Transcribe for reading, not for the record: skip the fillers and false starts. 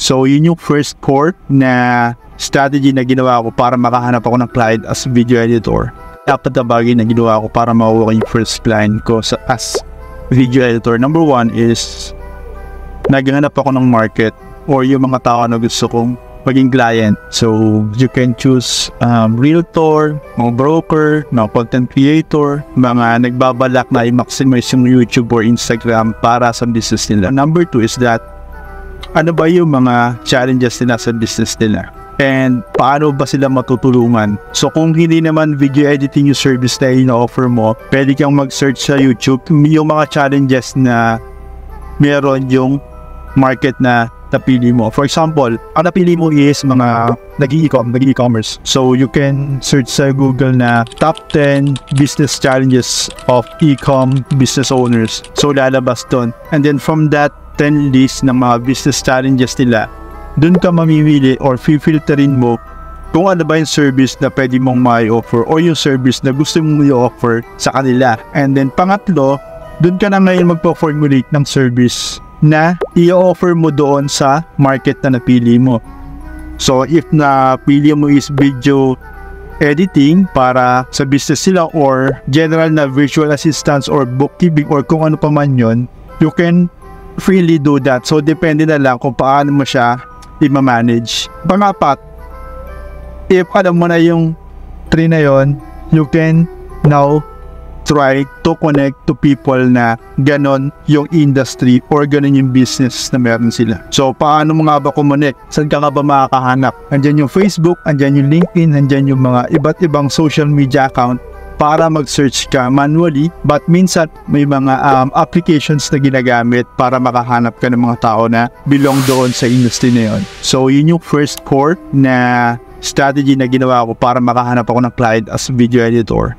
So yun yung first core na strategy na ginawa ko para makahanap ako ng client as video editor. Dapat na bagay na ginawa ko para makuha yung first client ko as video editor. Number one is naghahanap ako ng market or yung mga tao na gusto kong maging client. So you can choose realtor, mga broker, mga content creator, mga nagbabalak na i-maximize yung YouTube or Instagram para sa business nila. Number two is that ano ba yung mga challenges nila sa business nila and paano ba sila matutulungan. So kung hindi naman video editing yung service na ina-offer mo, pwede kang mag-search sa YouTube yung mga challenges na meron yung market na napili mo. For example, ang napili mo is mga nag-e-commerce. So you can search sa Google na top 10 business challenges of e-com business owners. So lalabas doon. And then from that 10 list ng mga business challenges nila, doon ka mamimili or filterin mo kung ano ba yung service na pwede mong mai-offer or yung service na gusto mong i-offer sa kanila. And then pangatlo, doon ka na ngayon magpo-formulate ng service na i-offer mo doon sa market na napili mo. So if napili mo is video editing para sa business nila or general na virtual assistance or bookkeeping or kung ano pa man yun, you can freely do that. So depende na lang kung paano mo siya i-manage. Pangapat, if alam mo na yung 3 na yon, you can now try to connect to people na ganon yung industry or ganon yung business na meron sila. So paano mo nga ba kumonek? Saan ka nga ba makakahanap? Andyan yung Facebook, andyan yung LinkedIn, andyan yung mga iba't ibang social media account para mag-search ka manually, but minsan may mga applications na ginagamit para makahanap ka ng mga tao na belong doon sa industry na yun. So yun yung first core na strategy na ginawa ko para makahanap ako ng client as video editor.